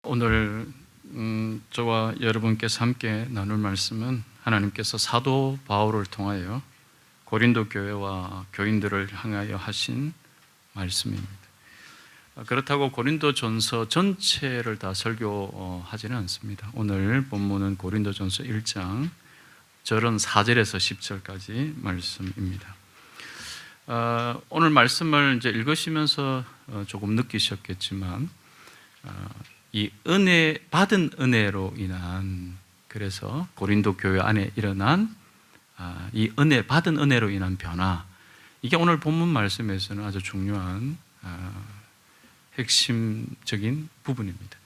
오늘 저와 여러분께서 함께 나눌 말씀은 하나님께서 사도 바울을 통하여 고린도 교회와 교인들을 향하여 하신 말씀입니다. 그렇다고 고린도전서 전체를 다 설교하지는 않습니다. 오늘 본문은 고린도전서 1장 절은 4절에서 10절까지 말씀입니다. 오늘 말씀을 이제 읽으시면서 조금 느끼셨겠지만 이 받은 은혜로 인한, 그래서 고린도 교회 안에 일어난 이 받은 은혜로 인한 변화, 이게 오늘 본문 말씀에서는 아주 중요한 핵심적인 부분입니다.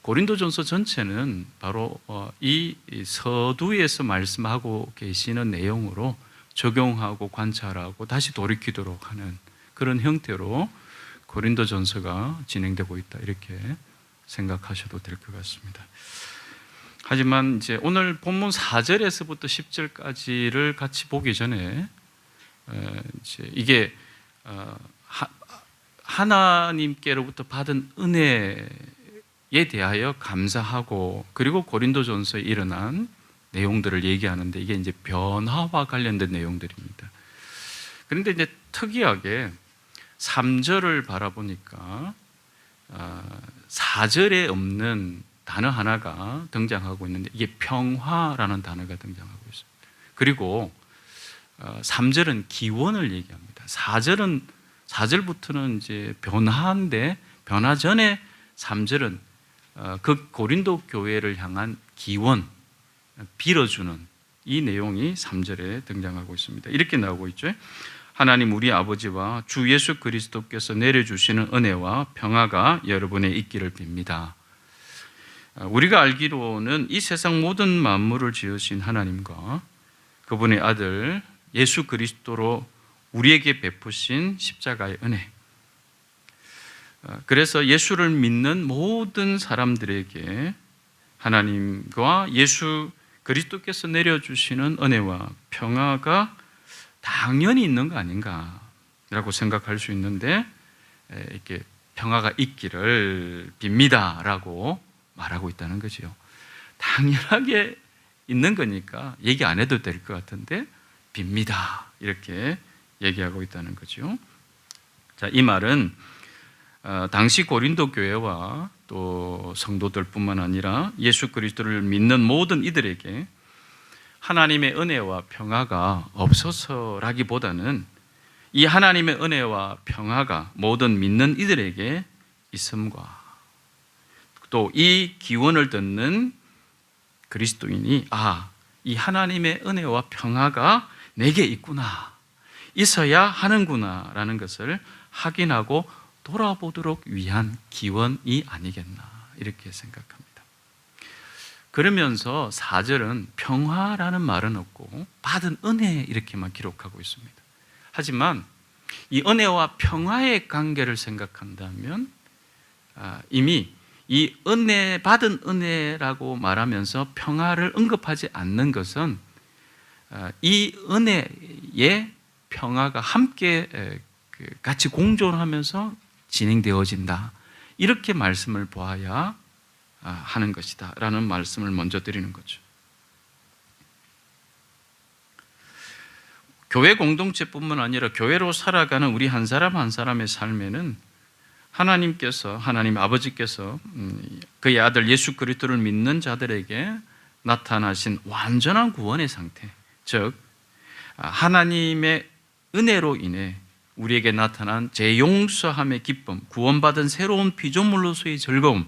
고린도전서 전체는 바로 이 서두에서 말씀하고 계시는 내용으로 적용하고 관찰하고 다시 돌이키도록 하는 그런 형태로 고린도전서가 진행되고 있다, 이렇게 생각하셔도 될 것 같습니다. 하지만 이제 오늘 본문 4절에서부터 10절까지를 같이 보기 전에 이제 이게 하나님께로부터 받은 은혜에 대하여 감사하고, 그리고 고린도전서에 일어난 내용들을 얘기하는데, 이게 이제 변화와 관련된 내용들입니다. 그런데 이제 특이하게 3절을 바라보니까 4절에 없는 단어 하나가 등장하고 있는데, 이게 평화라는 단어가 등장하고 있습니다. 그리고 3절은 기원을 얘기합니다. 4절부터는 이제 변화인데, 변화 전에 3절은 그 고린도 교회를 향한 기원, 빌어주는 이 내용이 3절에 등장하고 있습니다. 이렇게 나오고 있죠. 하나님 우리 아버지와 주 예수 그리스도께서 내려주시는 은혜와 평화가 여러분에 있기를 빕니다. 우리가 알기로는 이 세상 모든 만물을 지으신 하나님과 그분의 아들 예수 그리스도로 우리에게 베푸신 십자가의 은혜, 그래서 예수를 믿는 모든 사람들에게 하나님과 예수 그리스도께서 내려주시는 은혜와 평화가 당연히 있는 거 아닌가라고 생각할 수 있는데, 이렇게 평화가 있기를 빕니다라고 말하고 있다는 거죠. 당연하게 있는 거니까 얘기 안 해도 될 것 같은데 빕니다, 이렇게 얘기하고 있다는 거죠. 자, 이 말은 당시 고린도 교회와 또 성도들뿐만 아니라 예수 그리스도를 믿는 모든 이들에게 하나님의 은혜와 평화가 없어서라기보다는 이 하나님의 은혜와 평화가 모든 믿는 이들에게 있음과, 또 이 기원을 듣는 그리스도인이 이 하나님의 은혜와 평화가 내게 있구나, 있어야 하는구나 라는 것을 확인하고 돌아보도록 위한 기원이 아니겠나, 이렇게 생각합니다. 그러면서 4절은 평화라는 말은 없고 받은 은혜 이렇게만 기록하고 있습니다. 하지만 이 은혜와 평화의 관계를 생각한다면 이미 이 받은 은혜라고 말하면서 평화를 언급하지 않는 것은 이 은혜의 평화가 함께 같이 공존하면서 진행되어진다, 이렇게 말씀을 보아야 하는 것이다 라는 말씀을 먼저 드리는 거죠. 교회 공동체뿐만 아니라 교회로 살아가는 우리 한 사람 한 사람의 삶에는 하나님 아버지께서 그의 아들 예수 그리스도를 믿는 자들에게 나타나신 완전한 구원의 상태, 즉 하나님의 은혜로 인해 우리에게 나타난 재용서함의 기쁨, 구원받은 새로운 피조물로서의 즐거움,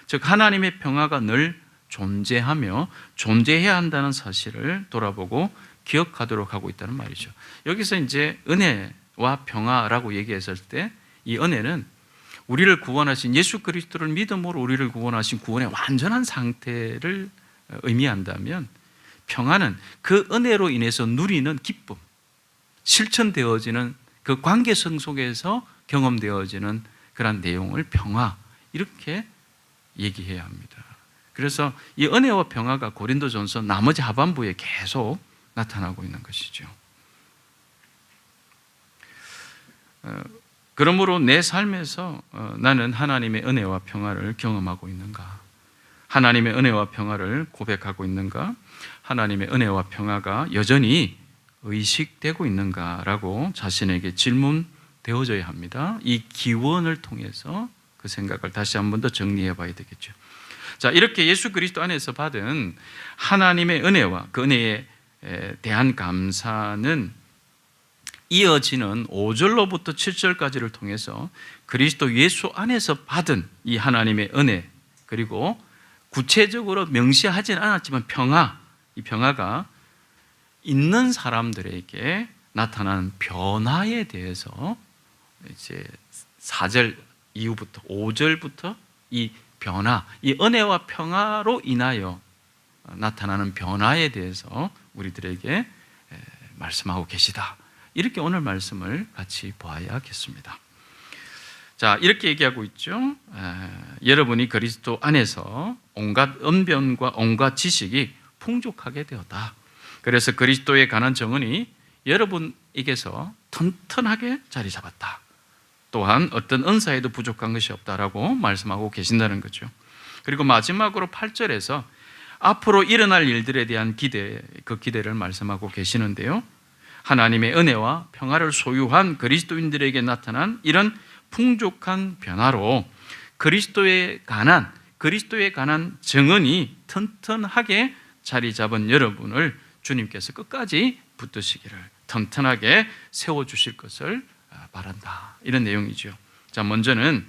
즉 하나님의 평화가 늘 존재하며 존재해야 한다는 사실을 돌아보고 기억하도록 하고 있다는 말이죠. 여기서 이제 은혜와 평화라고 얘기했을 때, 이 은혜는 우리를 구원하신 예수 그리스도를 믿음으로 우리를 구원하신 구원의 완전한 상태를 의미한다면, 평화는 그 은혜로 인해서 누리는 기쁨, 실천되어지는 그 관계성 속에서 경험되어지는 그런 내용을 평화, 이렇게 얘기해야 합니다. 그래서 이 은혜와 평화가 고린도전서 나머지 하반부에 계속 나타나고 있는 것이죠. 그러므로 내 삶에서 나는 하나님의 은혜와 평화를 경험하고 있는가? 하나님의 은혜와 평화를 고백하고 있는가? 하나님의 은혜와 평화가 여전히 의식되고 있는가라고 자신에게 질문되어져야 합니다. 이 기원을 통해서 그 생각을 다시 한 번 더 정리해 봐야 되겠죠. 자, 이렇게 예수 그리스도 안에서 받은 하나님의 은혜와 그 은혜에 대한 감사는 이어지는 5절로부터 7절까지를 통해서 그리스도 예수 안에서 받은 이 하나님의 은혜, 그리고 구체적으로 명시하지는 않았지만 이 평화가 있는 사람들에게 나타나는 변화에 대해서 이제 4절 이후부터 5절부터 이 변화, 이 은혜와 평화로 인하여 나타나는 변화에 대해서 우리들에게 말씀하고 계시다. 이렇게 오늘 말씀을 같이 보아야겠습니다. 자, 이렇게 얘기하고 있죠. 여러분이 그리스도 안에서 온갖 언변과 온갖 지식이 풍족하게 되었다. 그래서 그리스도에 관한 정언이 여러분에게서 튼튼하게 자리 잡았다. 또한 어떤 은사에도 부족한 것이 없다라고 말씀하고 계신다는 거죠. 그리고 마지막으로 8절에서 앞으로 일어날 일들에 대한 기대, 그 기대를 말씀하고 계시는데요. 하나님의 은혜와 평화를 소유한 그리스도인들에게 나타난 이런 풍족한 변화로 그리스도에 관한 정언이 튼튼하게 자리 잡은 여러분을 주님께서 끝까지 붙드시기를, 튼튼하게 세워주실 것을 바란다. 이런 내용이죠. 자, 먼저는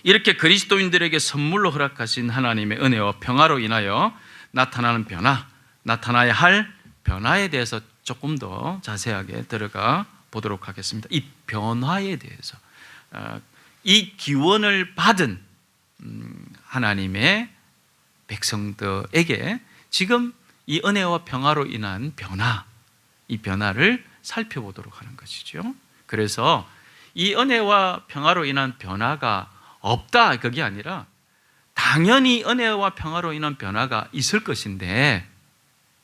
이렇게 그리스도인들에게 선물로 허락하신 하나님의 은혜와 평화로 인하여 나타나는 나타나야 할 변화에 대해서 조금 더 자세하게 들어가 보도록 하겠습니다. 이 변화에 대해서, 이 기원을 받은 하나님의 백성들에게 지금 이 은혜와 평화로 인한 이 변화를 살펴보도록 하는 것이죠. 그래서 이 은혜와 평화로 인한 변화가 없다, 그게 아니라 당연히 은혜와 평화로 인한 변화가 있을 것인데,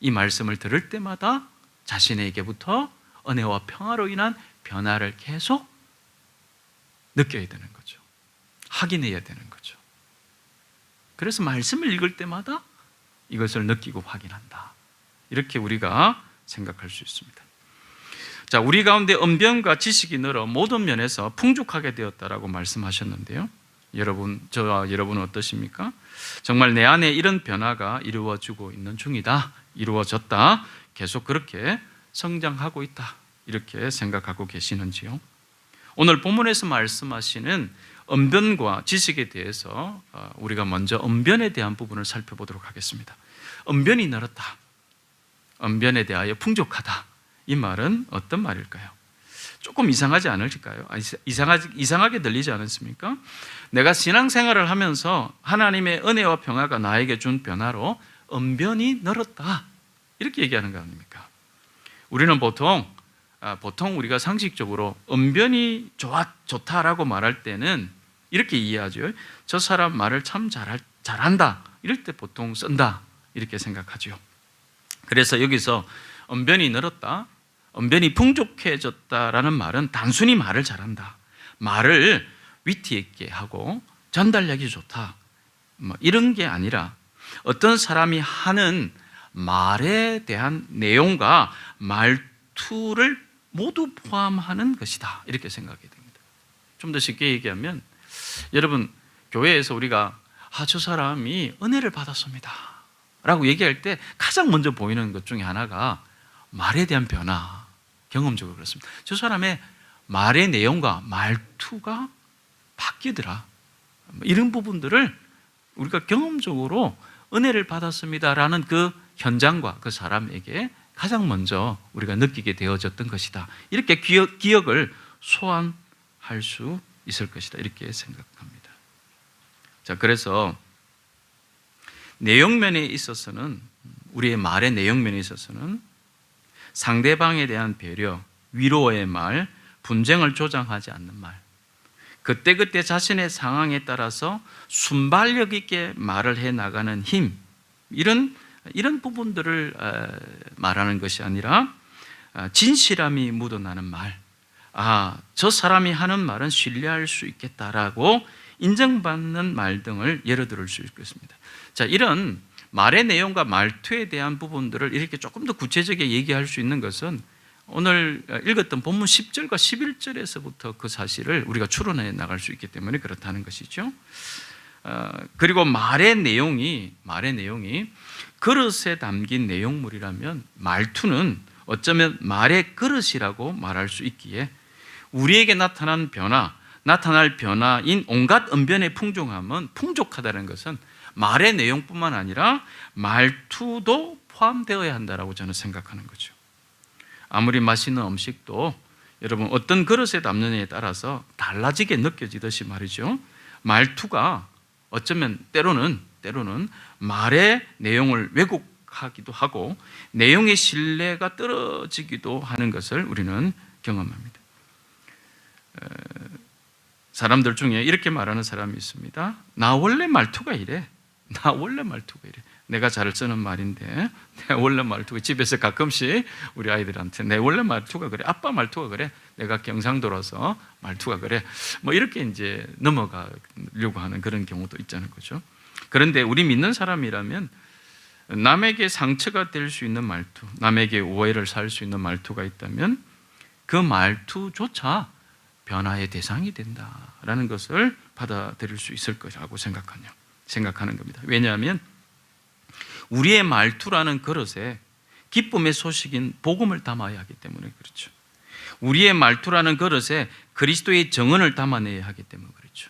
이 말씀을 들을 때마다 자신에게부터 은혜와 평화로 인한 변화를 계속 느껴야 되는 거죠. 확인해야 되는 거죠. 그래서 말씀을 읽을 때마다 이것을 느끼고 확인한다. 이렇게 우리가 생각할 수 있습니다. 자, 우리 가운데 언변과 지식이 늘어 모든 면에서 풍족하게 되었다라고 말씀하셨는데요. 저와 여러분은 어떠십니까? 정말 내 안에 이런 변화가 이루어지고 있는 중이다. 이루어졌다. 계속 그렇게 성장하고 있다. 이렇게 생각하고 계시는지요? 오늘 본문에서 말씀하시는 언변과 지식에 대해서 우리가 먼저 언변에 대한 부분을 살펴보도록 하겠습니다. 언변이 늘었다. 언변에 대하여 풍족하다. 이 말은 어떤 말일까요? 조금 이상하지 않을까요? 이상하게 들리지 않습니까? 내가 신앙생활을 하면서 하나님의 은혜와 평화가 나에게 준 변화로 언변이 늘었다. 이렇게 얘기하는 거 아닙니까? 우리는 보통 우리가 상식적으로 언변이 좋다라고 말할 때는 이렇게 이해하죠. 저 사람 말을 참 잘한다. 이럴 때 보통 쓴다. 이렇게 생각하죠. 그래서 여기서 언변이 늘었다, 언변이 풍족해졌다라는 말은 단순히 말을 잘한다, 말을 위트 있게 하고 전달력이 좋다, 이런 게 아니라 어떤 사람이 하는 말에 대한 내용과 말투를 모두 포함하는 것이다. 이렇게 생각이 됩니다. 좀 더 쉽게 얘기하면, 여러분 교회에서 우리가 저 사람이 은혜를 받았습니다 라고 얘기할 때 가장 먼저 보이는 것 중에 하나가 말에 대한 변화, 경험적으로 그렇습니다. 저 사람의 말의 내용과 말투가 바뀌더라. 이런 부분들을 우리가 경험적으로 은혜를 받았습니다라는 그 현장과 그 사람에게 가장 먼저 우리가 느끼게 되어졌던 것이다. 이렇게 기억을 소환할 수 있을 것이다. 이렇게 생각합니다. 자, 그래서 내용면에 있어서는, 우리의 말의 내용면에 있어서는 상대방에 대한 배려, 위로의 말, 분쟁을 조장하지 않는 말, 그때그때 자신의 상황에 따라서 순발력 있게 말을 해나가는 힘, 이런 부분들을 말하는 것이 아니라 진실함이 묻어나는 말, 저 사람이 하는 말은 신뢰할 수 있겠다라고 인정받는 말 등을 예로 들을 수 있겠습니다. 자, 이런 말의 내용과 말투에 대한 부분들을 이렇게 조금 더 구체적이게 얘기할 수 있는 것은 오늘 읽었던 본문 10절과 11절에서부터 그 사실을 우리가 추론해 나갈 수 있기 때문에 그렇다는 것이죠. 그리고 말의 내용이 그릇에 담긴 내용물이라면 말투는 어쩌면 말의 그릇이라고 말할 수 있기에 우리에게 나타날 변화인 온갖 언변의 풍족함은 풍족하다는 것은 말의 내용뿐만 아니라 말투도 포함되어야 한다라고 저는 생각하는 거죠. 아무리 맛있는 음식도 여러분 어떤 그릇에 담느냐에 따라서 달라지게 느껴지듯이 말이죠. 말투가 어쩌면 때로는 말의 내용을 왜곡하기도 하고 내용의 신뢰가 떨어지기도 하는 것을 우리는 경험합니다. 사람들 중에 이렇게 말하는 사람이 있습니다. 나 원래 말투가 이래. 내가 잘 쓰는 말인데 내 원래 말투가 집에서 가끔씩 우리 아이들한테 내 원래 말투가 그래. 아빠 말투가 그래. 내가 경상도라서 말투가 그래. 뭐 이렇게 이제 넘어가려고 하는 그런 경우도 있자는 거죠. 그런데 우리 믿는 사람이라면 남에게 상처가 될 수 있는 말투, 남에게 오해를 살 수 있는 말투가 있다면 그 말투조차 변화의 대상이 된다라는 것을 받아들일 수 있을 거라고 생각하는 겁니다. 왜냐하면 우리의 말투라는 그릇에 기쁨의 소식인 복음을 담아야 하기 때문에 그렇죠. 우리의 말투라는 그릇에 그리스도의 정언을 담아내야 하기 때문에 그렇죠.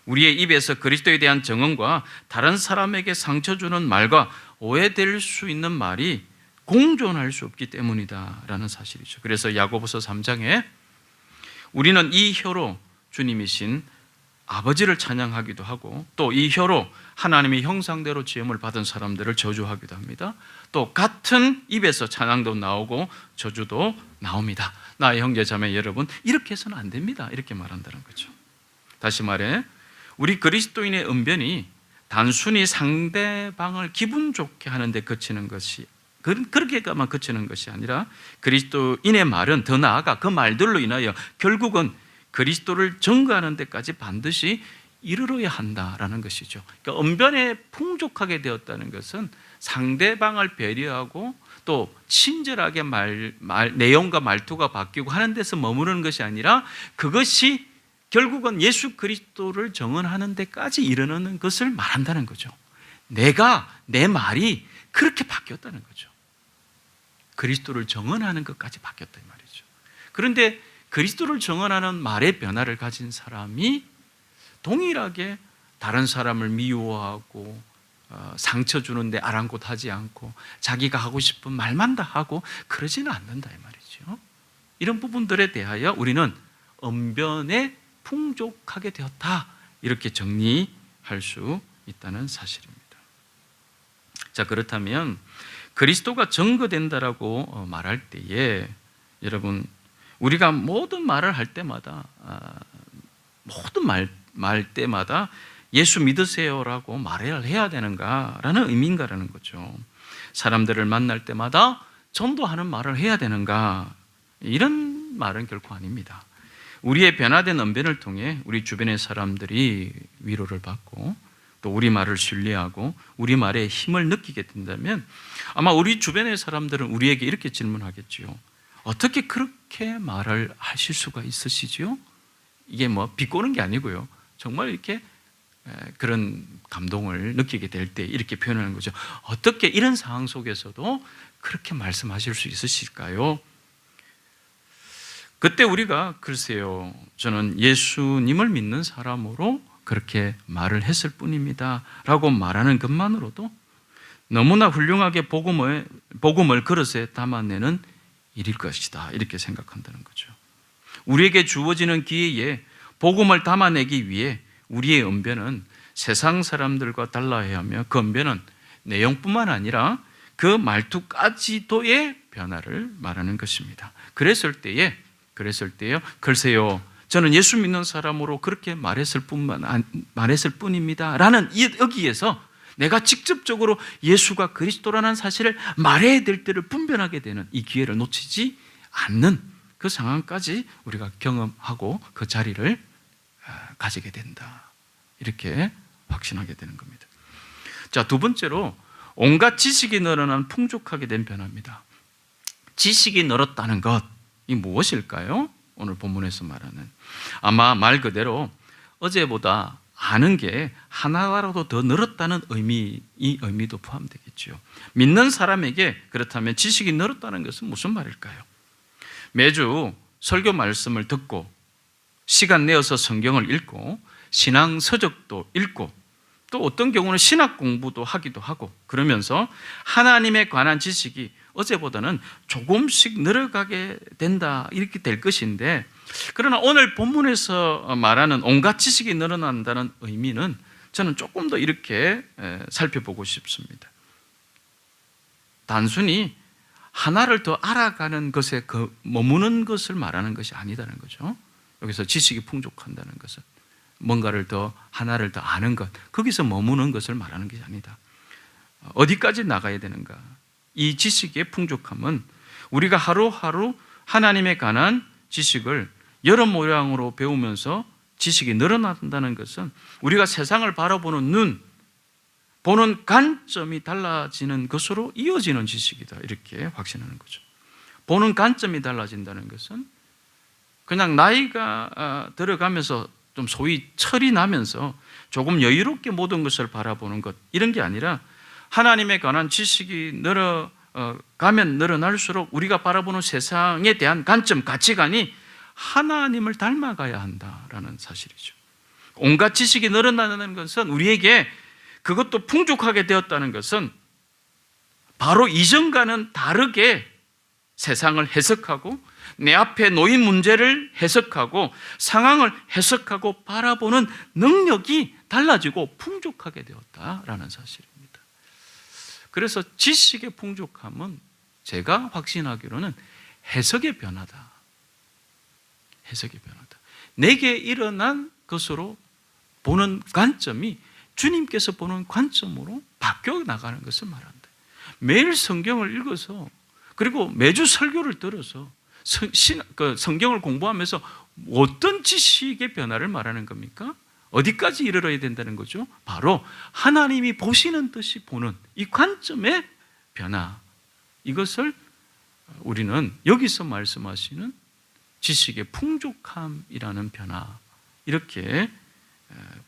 우리의 입에서 그리스도에 대한 정언과 다른 사람에게 상처 주는 말과 오해될 수 있는 말이 공존할 수 없기 때문이다라는 사실이죠. 그래서 야고보서 3장에 우리는 이 혀로 주님이신 아버지를 찬양하기도 하고 또 이 혀로 하나님의 형상대로 지음을 받은 사람들을 저주하기도 합니다. 또 같은 입에서 찬양도 나오고 저주도 나옵니다. 나의 형제 자매 여러분, 이렇게 해서는 안 됩니다. 이렇게 말한다는 거죠. 다시 말해 우리 그리스도인의 언변이 단순히 상대방을 기분 좋게 하는데 그치는 것이 그렇게만 그치는 것이 아니라 그리스도인의 말은 더 나아가 그 말들로 인하여 결국은 그리스도를 증거하는 데까지 반드시 이르러야 한다라는 것이죠. 그러니까 언변에 풍족하게 되었다는 것은 상대방을 배려하고 또 친절하게 내용과 말투가 바뀌고 하는 데서 머무르는 것이 아니라 그것이 결국은 예수 그리스도를 정언하는 데까지 이르는 것을 말한다는 거죠. 내 말이 그렇게 바뀌었다는 거죠. 그리스도를 정언하는 것까지 바뀌었다 이 말이죠. 그런데 그리스도를 정언하는 말의 변화를 가진 사람이 동일하게 다른 사람을 미워하고 상처 주는데 아랑곳하지 않고 자기가 하고 싶은 말만 다 하고 그러지는 않는다 이 말이죠. 이런 부분들에 대하여 우리는 언변에 풍족하게 되었다 이렇게 정리할 수 있다는 사실입니다. 자, 그렇다면 그리스도가 증거된다라고 말할 때에 여러분 우리가 모든 말을 할 때마다 모든 말 때마다 예수 믿으세요라고 말을 해야 되는가라는 의미인가라는 거죠. 사람들을 만날 때마다 전도하는 말을 해야 되는가, 이런 말은 결코 아닙니다. 우리의 변화된 언변을 통해 우리 주변의 사람들이 위로를 받고 또 우리 말을 신뢰하고 우리 말에 힘을 느끼게 된다면 아마 우리 주변의 사람들은 우리에게 이렇게 질문하겠지요. 어떻게 그렇게 말을 하실 수가 있으시지요? 이게 뭐 비꼬는 게 아니고요. 정말 이렇게 그런 감동을 느끼게 될 때 이렇게 표현하는 거죠. 어떻게 이런 상황 속에서도 그렇게 말씀하실 수 있으실까요? 그때 우리가 글쎄요, 저는 예수님을 믿는 사람으로 그렇게 말을 했을 뿐입니다 라고 말하는 것만으로도 너무나 훌륭하게 복음을 그릇에 담아내는 일일 것이다 이렇게 생각한다는 거죠. 우리에게 주어지는 기회에 복음을 담아내기 위해 우리의 언변은 세상 사람들과 달라야 하며 그 언변은 내용뿐만 아니라 그 말투까지도의 변화를 말하는 것입니다. 그랬을 때요, 글쎄요, 저는 예수 믿는 사람으로 그렇게 말했을 뿐입니다 라는 여기에서 내가 직접적으로 예수가 그리스도라는 사실을 말해야 될 때를 분별하게 되는 이 기회를 놓치지 않는 그 상황까지 우리가 경험하고 그 자리를 가지게 된다. 이렇게 확신하게 되는 겁니다. 자, 두 번째로 온갖 지식이 늘어난 풍족하게 된 변화입니다. 지식이 늘었다는 것, 이 무엇일까요? 오늘 본문에서 말하는, 아마 말 그대로 어제보다 아는 게 하나라도 더 늘었다는 이 의미도 포함되겠죠. 믿는 사람에게 그렇다면 지식이 늘었다는 것은 무슨 말일까요? 매주 설교 말씀을 듣고 시간 내어서 성경을 읽고 신앙 서적도 읽고 또 어떤 경우는 신학 공부도 하기도 하고 그러면서 하나님에 관한 지식이 어제보다는 조금씩 늘어가게 된다, 이렇게 될 것인데, 그러나 오늘 본문에서 말하는 온갖 지식이 늘어난다는 의미는 저는 조금 더 이렇게 살펴보고 싶습니다. 단순히 하나를 더 알아가는 것에 머무는 것을 말하는 것이 아니다는 거죠. 여기서 지식이 풍족한다는 것은 뭔가를 더, 하나를 더 아는 것, 거기서 머무는 것을 말하는 것이 아니다. 어디까지 나가야 되는가? 이 지식의 풍족함은 우리가 하루하루 하나님에 관한 지식을 여러 모양으로 배우면서 지식이 늘어난다는 것은 우리가 세상을 바라보는 눈, 보는 관점이 달라지는 것으로 이어지는 지식이다, 이렇게 확신하는 거죠. 보는 관점이 달라진다는 것은 그냥 나이가 들어가면서 좀 소위 철이 나면서 조금 여유롭게 모든 것을 바라보는 것, 이런 게 아니라 하나님에 관한 지식이 늘어가면 늘어날수록 우리가 바라보는 세상에 대한 관점, 가치관이 하나님을 닮아가야 한다라는 사실이죠. 온갖 지식이 늘어나는 것은, 우리에게 그것도 풍족하게 되었다는 것은 바로 이전과는 다르게 세상을 해석하고 내 앞에 놓인 문제를 해석하고 상황을 해석하고 바라보는 능력이 달라지고 풍족하게 되었다라는 사실입니다. 그래서 지식의 풍족함은 제가 확신하기로는 해석의 변화다. 해석의 변화다. 내게 일어난 것으로 보는 관점이 주님께서 보는 관점으로 바뀌어 나가는 것을 말한다. 매일 성경을 읽어서, 그리고 매주 설교를 들어서 성경을 공부하면서 어떤 지식의 변화를 말하는 겁니까? 어디까지 이르러야 된다는 거죠? 바로 하나님이 보시는 듯이 보는 이 관점의 변화, 이것을 우리는 여기서 말씀하시는 지식의 풍족함이라는 변화, 이렇게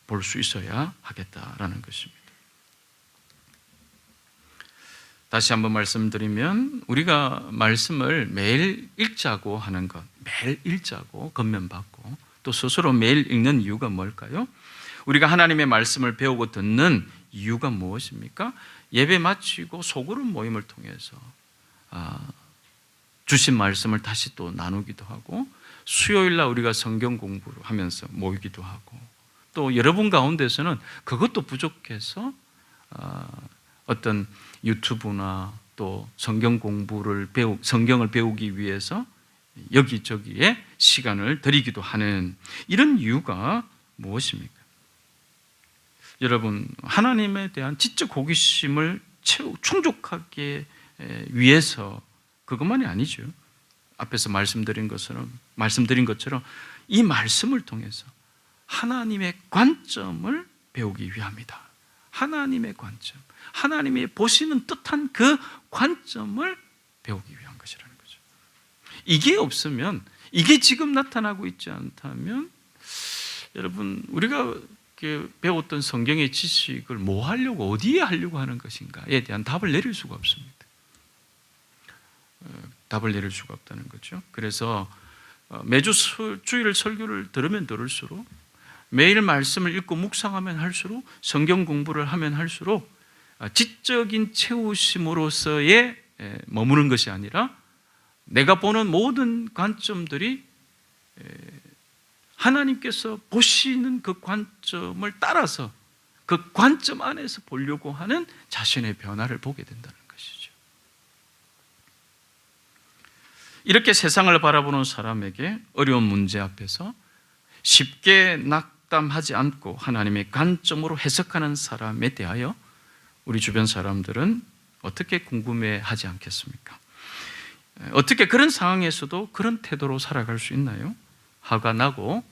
볼 수 있어야 하겠다라는 것입니다. 다시 한번 말씀드리면, 우리가 말씀을 매일 읽자고 하는 것, 매일 읽자고 건면받고 또 스스로 매일 읽는 이유가 뭘까요? 우리가 하나님의 말씀을 배우고 듣는 이유가 무엇입니까? 예배 마치고 소그룹 모임을 통해서 주신 말씀을 다시 또 나누기도 하고, 수요일날 우리가 성경 공부를 하면서 모이기도 하고, 또 여러분 가운데서는 그것도 부족해서 어떤 유튜브나 또 성경 공부를 성경을 배우기 위해서 여기저기에 시간을 들이기도 하는 이런 이유가 무엇입니까? 여러분, 하나님에 대한 지적 호기심을 충족하기 위해서 그것만이 아니죠. 앞에서 말씀드린 것처럼 이 말씀을 통해서 하나님의 관점을 배우기 위함이다. 하나님의 관점, 하나님이 보시는 듯한 그 관점을 배우기 위한 것이라는 거죠. 이게 없으면, 이게 지금 나타나고 있지 않다면, 여러분, 우리가 배웠던 성경의 지식을 뭐 하려고, 어디에 하려고 하는 것인가에 대한 답을 내릴 수가 없습니다. 답을 내릴 수가 없다는 거죠. 그래서 매주 주일 설교를 들으면 들을수록, 매일 말씀을 읽고 묵상하면 할수록, 성경 공부를 하면 할수록 지적인 채우심으로서의 머무는 것이 아니라 내가 보는 모든 관점들이 하나님께서 보시는 그 관점을 따라서 그 관점 안에서 보려고 하는 자신의 변화를 보게 된다는 것이죠. 이렇게 세상을 바라보는 사람에게 어려운 문제 앞에서 쉽게 낙담하지 않고 하나님의 관점으로 해석하는 사람에 대하여 우리 주변 사람들은 어떻게 궁금해하지 않겠습니까? 어떻게 그런 상황에서도 그런 태도로 살아갈 수 있나요? 화가 나고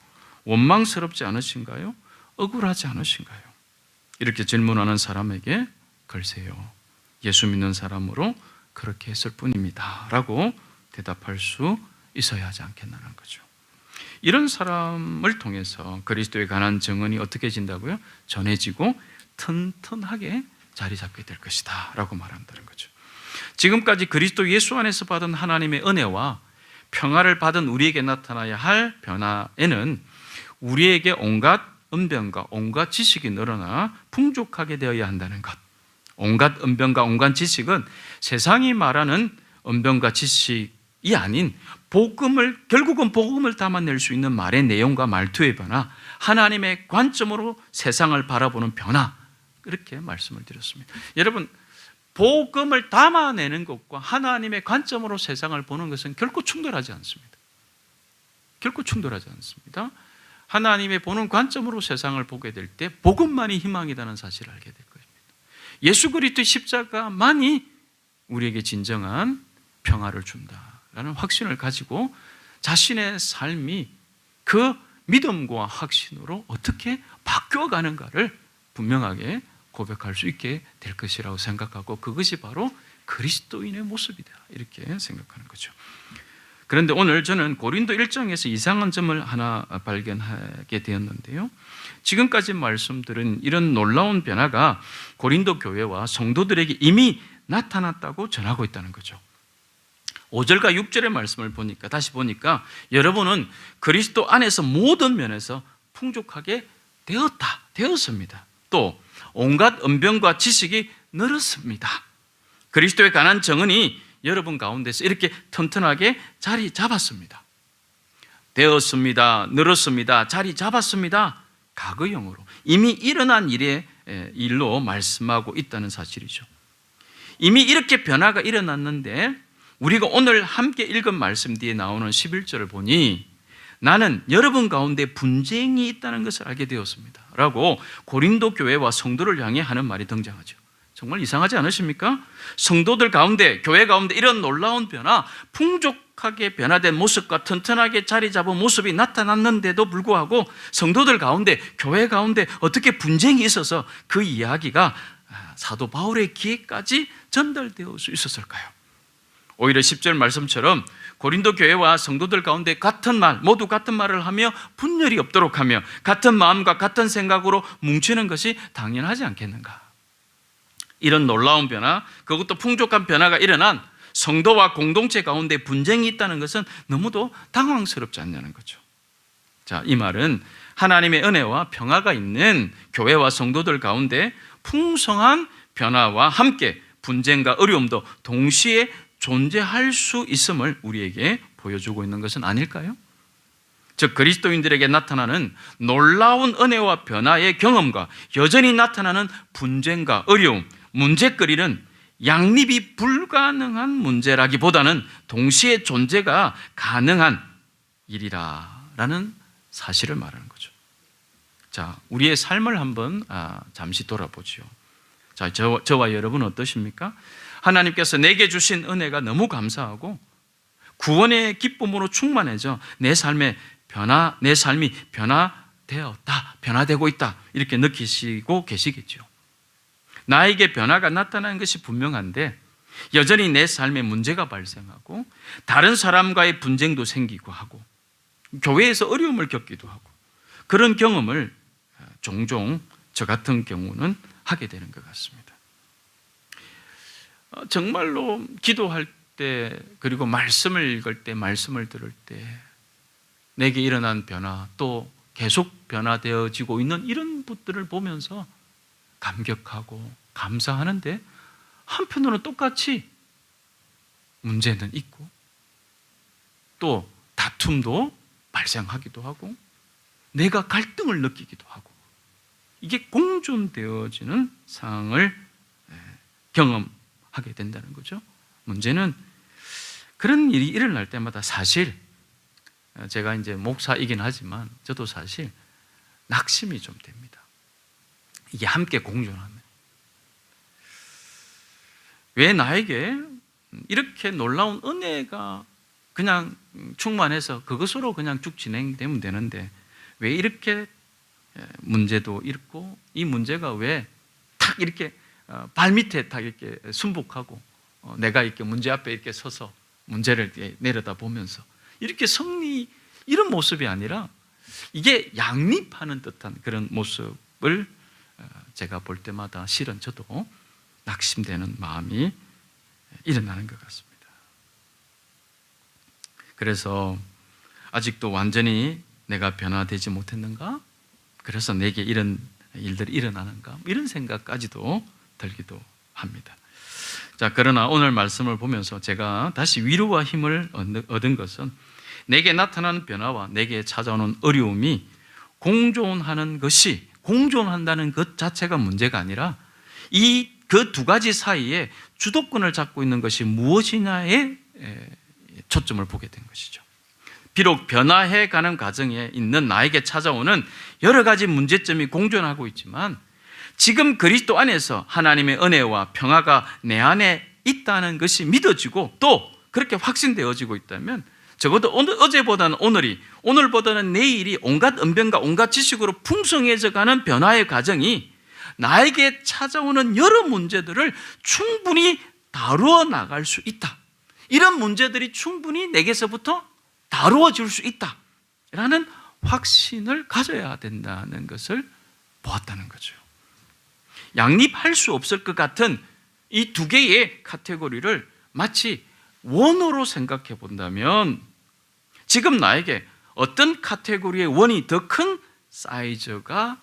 원망스럽지 않으신가요? 억울하지 않으신가요? 이렇게 질문하는 사람에게 글쎄요, 예수 믿는 사람으로 그렇게 했을 뿐입니다 라고 대답할 수 있어야 하지 않겠나는 거죠. 이런 사람을 통해서 그리스도에 관한 증언이 어떻게 진다고요? 전해지고 튼튼하게 자리 잡게 될 것이다 라고 말한다는 거죠. 지금까지 그리스도 예수 안에서 받은 하나님의 은혜와 평화를 받은 우리에게 나타나야 할 변화에는 우리에게 온갖 은변과 온갖 지식이 늘어나 풍족하게 되어야 한다는 것. 온갖 은변과 온갖 지식은 세상이 말하는 은변과 지식이 아닌 결국은 복음을 담아낼 수 있는 말의 내용과 말투의 변화, 하나님의 관점으로 세상을 바라보는 변화, 이렇게 말씀을 드렸습니다. 여러분, 복음을 담아내는 것과 하나님의 관점으로 세상을 보는 것은 결코 충돌하지 않습니다. 결코 충돌하지 않습니다. 하나님의 보는 관점으로 세상을 보게 될 때 복음만이 희망이라는 사실을 알게 될 것입니다. 예수 그리스도의 십자가만이 우리에게 진정한 평화를 준다라는 확신을 가지고 자신의 삶이 그 믿음과 확신으로 어떻게 바뀌어가는가를 분명하게 고백할 수 있게 될 것이라고 생각하고, 그것이 바로 그리스도인의 모습이다 이렇게 생각하는 거죠. 그런데 오늘 저는 고린도 1장에서 이상한 점을 하나 발견하게 되었는데요, 지금까지 말씀드린 이런 놀라운 변화가 고린도 교회와 성도들에게 이미 나타났다고 전하고 있다는 거죠. 5절과 6절의 말씀을 다시 보니까 여러분은 그리스도 안에서 모든 면에서 풍족하게 되었습니다. 또 온갖 은변과 지식이 늘었습니다. 그리스도에 관한 정언이 여러분 가운데서 이렇게 튼튼하게 자리 잡았습니다. 되었습니다, 늘었습니다, 자리 잡았습니다. 과거형으로 이미 일어난 일로 말씀하고 있다는 사실이죠. 이미 이렇게 변화가 일어났는데 우리가 오늘 함께 읽은 말씀 뒤에 나오는 11절을 보니 나는 여러분 가운데 분쟁이 있다는 것을 알게 되었습니다 라고 고린도 교회와 성도를 향해 하는 말이 등장하죠. 정말 이상하지 않으십니까? 성도들 가운데, 교회 가운데 이런 놀라운 변화, 풍족하게 변화된 모습과 튼튼하게 자리 잡은 모습이 나타났는데도 불구하고 성도들 가운데, 교회 가운데 어떻게 분쟁이 있어서 그 이야기가 사도 바울의 귀에까지 전달되어 수 있었을까요? 오히려 10절 말씀처럼 고린도 교회와 성도들 가운데 모두 같은 말을 하며 분열이 없도록 하며 같은 마음과 같은 생각으로 뭉치는 것이 당연하지 않겠는가? 이런 놀라운 변화, 그것도 풍족한 변화가 일어난 성도와 공동체 가운데 분쟁이 있다는 것은 너무도 당황스럽지 않냐는 거죠. 자, 이 말은 하나님의 은혜와 평화가 있는 교회와 성도들 가운데 풍성한 변화와 함께 분쟁과 어려움도 동시에 존재할 수 있음을 우리에게 보여주고 있는 것은 아닐까요? 즉 그리스도인들에게 나타나는 놀라운 은혜와 변화의 경험과 여전히 나타나는 분쟁과 어려움, 문제거리는 양립이 불가능한 문제라기보다는 동시에 존재가 가능한 일이라는 사실을 말하는 거죠. 자, 우리의 삶을 한번 잠시 돌아보죠. 자, 저와 여러분 어떠십니까? 하나님께서 내게 주신 은혜가 너무 감사하고 구원의 기쁨으로 충만해져 내 삶이 변화되고 있다 이렇게 느끼시고 계시겠죠. 나에게 변화가 나타나는 것이 분명한데 여전히 내 삶에 문제가 발생하고 다른 사람과의 분쟁도 생기고 하고 교회에서 어려움을 겪기도 하고 그런 경험을 종종 저 같은 경우는 하게 되는 것 같습니다. 정말로 기도할 때 그리고 말씀을 읽을 때 말씀을 들을 때 내게 일어난 변화 또 계속 변화되어지고 있는 이런 것들을 보면서 감격하고 감사하는데 한편으로는 똑같이 문제는 있고 또 다툼도 발생하기도 하고 내가 갈등을 느끼기도 하고 이게 공존되어지는 상황을 경험하게 된다는 거죠. 문제는 그런 일이 일어날 때마다 사실 제가 이제 목사이긴 하지만 저도 사실 낙심이 좀 됩니다. 이게 함께 공존하면 왜 나에게 이렇게 놀라운 은혜가 그냥 충만해서 그것으로 그냥 쭉 진행되면 되는데 왜 이렇게 문제도 있고 이 문제가 왜 탁 이렇게 발밑에 딱 이렇게 순복하고 내가 이렇게 문제 앞에 이렇게 서서 문제를 내려다 보면서 이렇게 이런 모습이 아니라 이게 양립하는 듯한 그런 모습을 제가 볼 때마다 실은 저도 낙심되는 마음이 일어나는 것 같습니다. 그래서 아직도 완전히 내가 변화되지 못했는가? 그래서 내게 이런 일들이 일어나는가? 이런 생각까지도 들기도 합니다. 자, 그러나 오늘 말씀을 보면서 제가 다시 위로와 힘을 얻은 것은 내게 나타나는 변화와 내게 찾아오는 어려움이 공존한다는 것 자체가 문제가 아니라 이 그 두 가지 사이에 주도권을 잡고 있는 것이 무엇이냐에 초점을 보게 된 것이죠. 비록 변화해 가는 과정에 있는 나에게 찾아오는 여러 가지 문제점이 공존하고 있지만 지금 그리스도 안에서 하나님의 은혜와 평화가 내 안에 있다는 것이 믿어지고 또 그렇게 확신되어지고 있다면 적어도 어제보다는 오늘보다는 내일이 온갖 언변과 온갖 지식으로 풍성해져 가는 변화의 과정이 나에게 찾아오는 여러 문제들을 충분히 다루어 나갈 수 있다. 이런 문제들이 충분히 내게서부터 다루어질 수 있다라는 확신을 가져야 된다는 것을 보았다는 거죠. 양립할 수 없을 것 같은 이 두 개의 카테고리를 마치 원으로 생각해 본다면 지금 나에게 어떤 카테고리의 원이 더 큰 사이즈가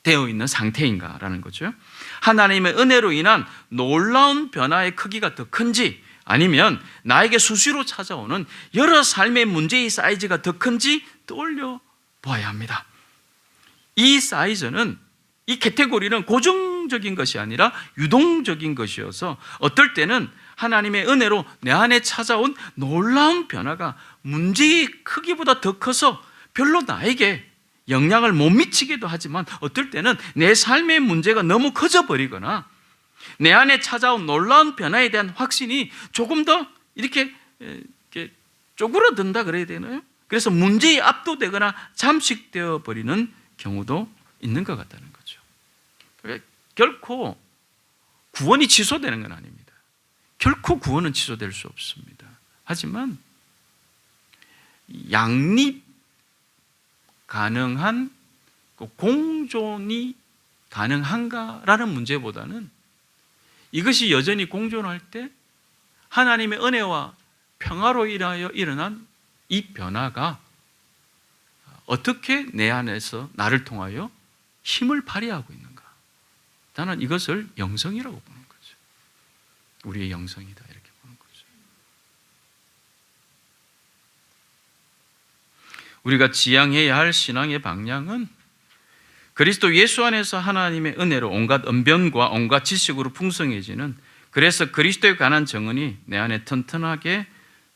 되어 있는 상태인가라는 거죠. 하나님의 은혜로 인한 놀라운 변화의 크기가 더 큰지 아니면 나에게 수시로 찾아오는 여러 삶의 문제의 사이즈가 더 큰지 떠올려 보아야 합니다. 이 사이즈는 이 카테고리는 고정적인 것이 아니라 유동적인 것이어서 어떨 때는 하나님의 은혜로 내 안에 찾아온 놀라운 변화가 문제의 크기보다 더 커서 별로 나에게 영향을 못 미치기도 하지만 어떨 때는 내 삶의 문제가 너무 커져버리거나 내 안에 찾아온 놀라운 변화에 대한 확신이 조금 더 이렇게 쪼그러든다 그래야 되나요? 그래서 문제에 압도되거나 잠식되어 버리는 경우도 있는 것 같다는 거죠. 결코 구원이 취소되는 건 아닙니다. 결코 구원은 취소될 수 없습니다. 하지만 양립 가능한 공존이 가능한가라는 문제보다는 이것이 여전히 공존할 때 하나님의 은혜와 평화로 인하여 일어난 이 변화가 어떻게 내 안에서 나를 통하여 힘을 발휘하고 있는가? 나는 이것을 영성이라고 보는 거죠. 우리의 영성이다 이렇게 보는 거죠. 우리가 지향해야 할 신앙의 방향은 그리스도 예수 안에서 하나님의 은혜로 온갖 언변과 온갖 지식으로 풍성해지는, 그래서 그리스도에 관한 정언이 내 안에 튼튼하게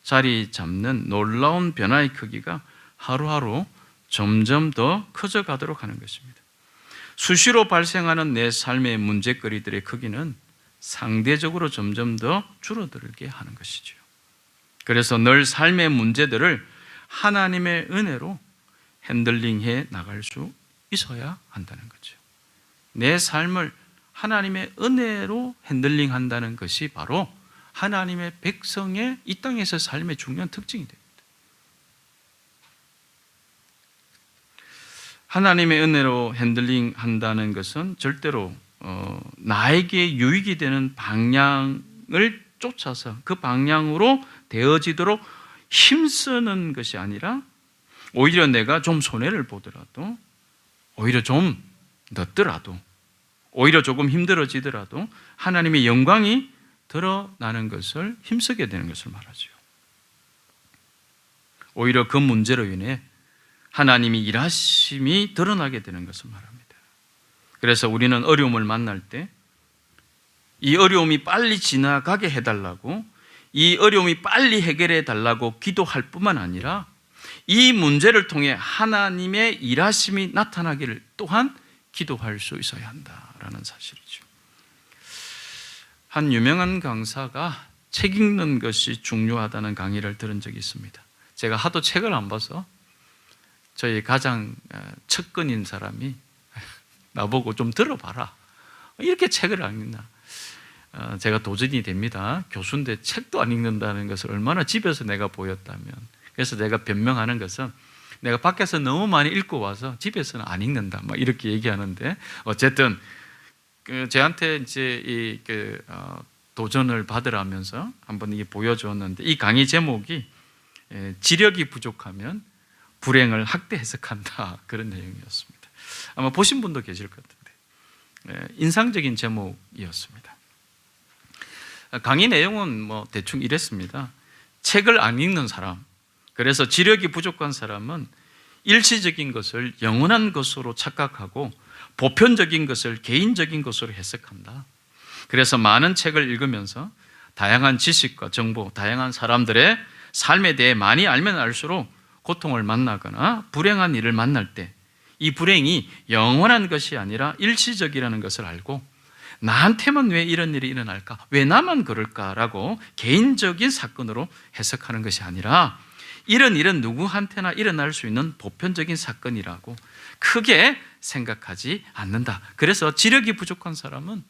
자리 잡는 놀라운 변화의 크기가 하루하루 점점 더 커져가도록 하는 것입니다. 수시로 발생하는 내 삶의 문제거리들의 크기는 상대적으로 점점 더 줄어들게 하는 것이죠. 그래서 늘 삶의 문제들을 하나님의 은혜로 핸들링해 나갈 수 있어야 한다는 거죠. 내 삶을 하나님의 은혜로 핸들링한다는 것이 바로 하나님의 백성의 이 땅에서 삶의 중요한 특징이 됩니다. 하나님의 은혜로 핸들링한다는 것은 절대로 나에게 유익이 되는 방향을 쫓아서 그 방향으로 되어지도록 힘쓰는 것이 아니라 오히려 내가 좀 손해를 보더라도, 오히려 좀 늦더라도, 오히려 조금 힘들어지더라도 하나님의 영광이 드러나는 것을 힘쓰게 되는 것을 말하죠. 오히려 그 문제로 인해 하나님이 일하심이 드러나게 되는 것을 말합니다. 그래서 우리는 어려움을 만날 때 이 어려움이 빨리 지나가게 해달라고, 이 어려움이 빨리 해결해 달라고 기도할 뿐만 아니라 이 문제를 통해 하나님의 일하심이 나타나기를 또한 기도할 수 있어야 한다라는 사실이죠. 한 유명한 강사가 책 읽는 것이 중요하다는 강의를 들은 적이 있습니다. 제가 하도 책을 안 봐서 저희 가장 측근인 사람이 나보고 좀 들어봐라. 이렇게 책을 안 읽나. 제가 도전이 됩니다. 교수인데 책도 안 읽는다는 것을 얼마나 집에서 내가 보였다면. 그래서 내가 변명하는 것은 내가 밖에서 너무 많이 읽고 와서 집에서는 안 읽는다. 막 이렇게 얘기하는데 어쨌든 저한테 이제 도전을 받으라면서 한번 이게 보여주었는데 이 강의 제목이 지력이 부족하면 불행을 학대 해석한다 그런 내용이었습니다. 아마 보신 분도 계실 것 같은데 인상적인 제목이었습니다. 강의 내용은 뭐 대충 이랬습니다. 책을 안 읽는 사람, 그래서 지력이 부족한 사람은 일시적인 것을 영원한 것으로 착각하고 보편적인 것을 개인적인 것으로 해석한다. 그래서 많은 책을 읽으면서 다양한 지식과 정보, 다양한 사람들의 삶에 대해 많이 알면 알수록 고통을 만나거나 불행한 일을 만날 때 이 불행이 영원한 것이 아니라 일시적이라는 것을 알고 나한테만 왜 이런 일이 일어날까? 왜 나만 그럴까라고 개인적인 사건으로 해석하는 것이 아니라 이런 일은 누구한테나 일어날 수 있는 보편적인 사건이라고 크게 생각하지 않는다. 그래서 지력이 부족한 사람은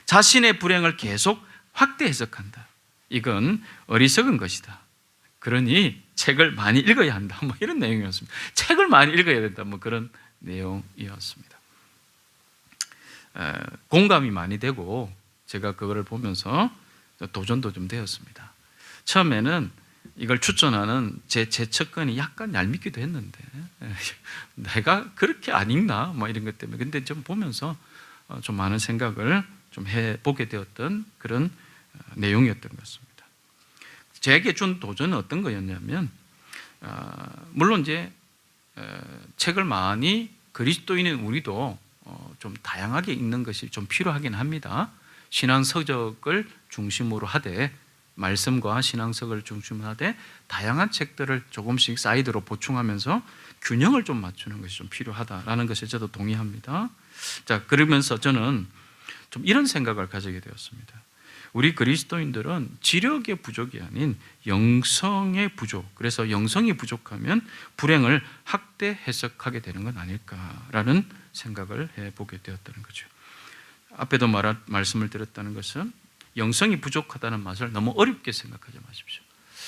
자신의 불행을 계속 확대 해석한다. 이건 어리석은 것이다. 그러니 책을 많이 읽어야 한다. 뭐 이런 내용이었습니다. 책을 많이 읽어야 된다. 뭐 그런 내용이었습니다. 공감이 많이 되고 제가 그거를 보면서 도전도 좀 되었습니다. 처음에는 이걸 추천하는 제 측근이 약간 얄밉기도 했는데 내가 그렇게 안 읽나? 뭐 이런 것 때문에. 근데 좀 보면서 좀 많은 생각을 좀 해보게 되었던 그런 내용이었던 것 같습니다. 제게 준 도전은 어떤 거였냐면 물론 이제 책을 많이 그리스도인인 우리도 좀 다양하게 읽는 것이 좀 필요하긴 합니다. 신앙서적을 중심으로 하되 말씀과 신앙서적을 중심으로 하되 다양한 책들을 조금씩 사이드로 보충하면서 균형을 좀 맞추는 것이 좀 필요하다라는 것에 저도 동의합니다. 자, 그러면서 저는 좀 이런 생각을 가지게 되었습니다. 우리 그리스도인들은 지력의 부족이 아닌 영성의 부족, 그래서 영성이 부족하면 불행을 학대 해석하게 되는 건 아닐까라는 생각을 해보게 되었다는 거죠. 앞에도 말씀을 드렸다는 것은 영성이 부족하다는 말을 너무 어렵게 생각하지 마십시오.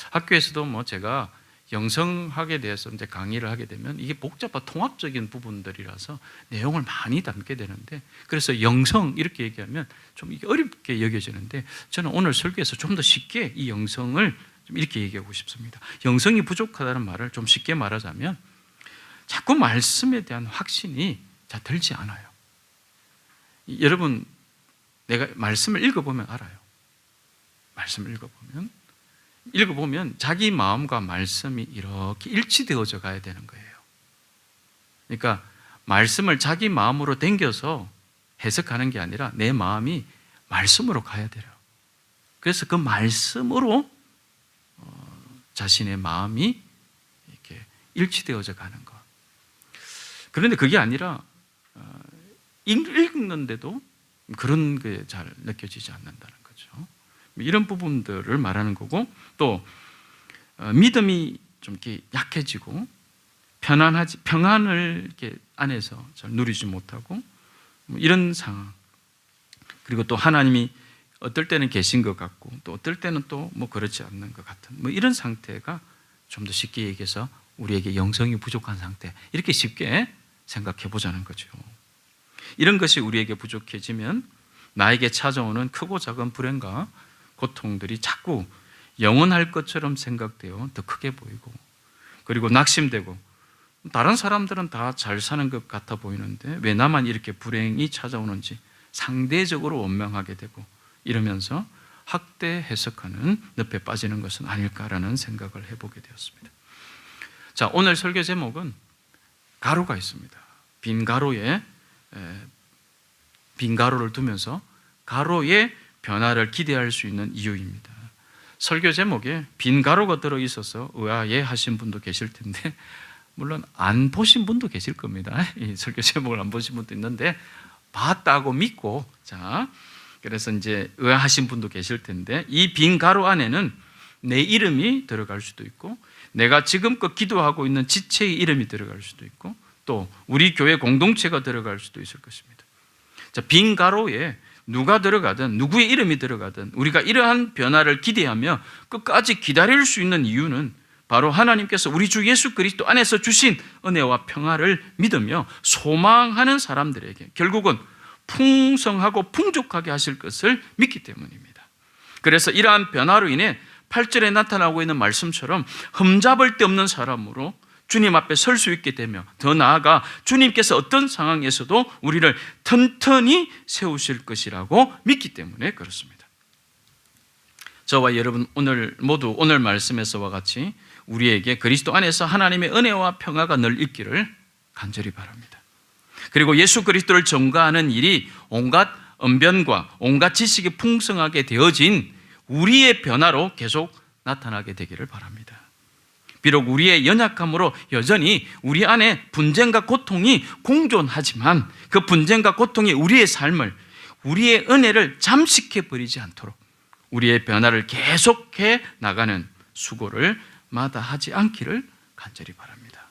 학교에서도 뭐 제가 영성학에 대해서 이제 강의를 하게 되면 이게 복잡한 통합적인 부분들이라서 내용을 많이 담게 되는데, 그래서 영성 이렇게 얘기하면 좀 이게 어렵게 여겨지는데, 저는 오늘 설교에서 좀 더 쉽게 이 영성을 좀 이렇게 얘기하고 싶습니다. 영성이 부족하다는 말을 좀 쉽게 말하자면 자꾸 말씀에 대한 확신이 잘 들지 않아요. 여러분, 내가 말씀을 읽어보면 알아요. 말씀을 읽어보면 자기 마음과 말씀이 이렇게 일치되어져 가야 되는 거예요. 그러니까 말씀을 자기 마음으로 당겨서 해석하는 게 아니라 내 마음이 말씀으로 가야 돼요. 그래서 그 말씀으로 자신의 마음이 이렇게 일치되어져 가는 것. 그런데 그게 아니라 읽는데도 그런 게 잘 느껴지지 않는다는 거죠. 이런 부분들을 말하는 거고, 또 믿음이 좀 이렇게 약해지고 평안을 이렇게 안에서 잘 누리지 못하고 이런 상황. 그리고 또 하나님이 어떨 때는 계신 것 같고 또 어떨 때는 또 뭐 그렇지 않는 것 같은 이런 상태가 좀 더 쉽게 얘기해서 우리에게 영성이 부족한 상태, 이렇게 쉽게 생각해 보자는 거죠. 이런 것이 우리에게 부족해지면 나에게 찾아오는 크고 작은 불행과 고통들이 자꾸 영원할 것처럼 생각되어 더 크게 보이고, 그리고 낙심되고, 다른 사람들은 다 잘 사는 것 같아 보이는데 왜 나만 이렇게 불행이 찾아오는지 상대적으로 원망하게 되고, 이러면서 학대 해석하는 늪에 빠지는 것은 아닐까라는 생각을 해보게 되었습니다. 자, 오늘 설교 제목은 가로가 있습니다. 빈 가로를 두면서 가로의 변화를 기대할 수 있는 이유입니다. 설교 제목에 빈 가로가 들어있어서 의아해 하신 분도 계실 텐데, 물론 안 보신 분도 계실 겁니다. 이 설교 제목을 안 보신 분도 있는데 봤다고 믿고, 자, 그래서 이제 의아하신 분도 계실 텐데 이 빈 가로 안에는 내 이름이 들어갈 수도 있고 내가 지금껏 기도하고 있는 지체의 이름이 들어갈 수도 있고 또 우리 교회 공동체가 들어갈 수도 있을 것입니다. 자, 빈 가로에 누가 들어가든 누구의 이름이 들어가든 우리가 이러한 변화를 기대하며 끝까지 기다릴 수 있는 이유는 바로 하나님께서 우리 주 예수 그리스도 안에서 주신 은혜와 평화를 믿으며 소망하는 사람들에게 결국은 풍성하고 풍족하게 하실 것을 믿기 때문입니다. 그래서 이러한 변화로 인해 8절에 나타나고 있는 말씀처럼 흠잡을 데 없는 사람으로 주님 앞에 설 수 있게 되며 더 나아가 주님께서 어떤 상황에서도 우리를 튼튼히 세우실 것이라고 믿기 때문에 그렇습니다. 저와 여러분 모두 오늘 말씀에서와 같이 우리에게 그리스도 안에서 하나님의 은혜와 평화가 늘 있기를 간절히 바랍니다. 그리고 예수 그리스도를 전가하는 일이 온갖 언변과 온갖 지식이 풍성하게 되어진 우리의 변화로 계속 나타나게 되기를 바랍니다. 비록 우리의 연약함으로 여전히 우리 안에 분쟁과 고통이 공존하지만 그 분쟁과 고통이 우리의 삶을, 우리의 은혜를 잠식해버리지 않도록 우리의 변화를 계속해 나가는 수고를 마다하지 않기를 간절히 바랍니다.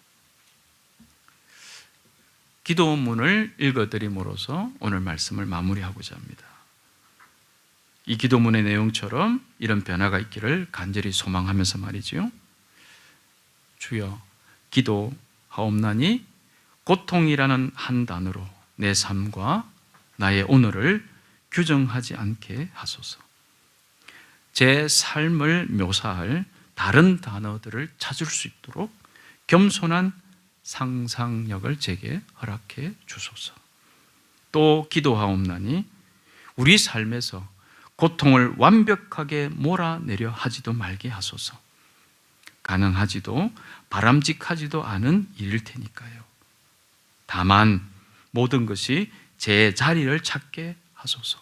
기도문을 읽어드림으로써 오늘 말씀을 마무리하고자 합니다. 이 기도문의 내용처럼 이런 변화가 있기를 간절히 소망하면서 말이지요. 주여, 기도하옵나니 고통이라는 한 단어로 내 삶과 나의 오늘을 규정하지 않게 하소서. 제 삶을 묘사할 다른 단어들을 찾을 수 있도록 겸손한 상상력을 제게 허락해 주소서. 또 기도하옵나니 우리 삶에서 고통을 완벽하게 몰아내려 하지도 말게 하소서. 가능하지도 바람직하지도 않은 일일 테니까요. 다만 모든 것이 제 자리를 찾게 하소서.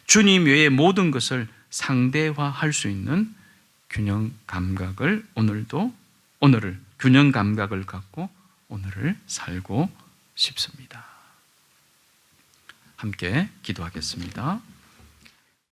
주님 외의 모든 것을 상대화할 수 있는 균형 감각을 오늘을 균형 감각을 갖고 오늘을 살고 싶습니다. 함께 기도하겠습니다.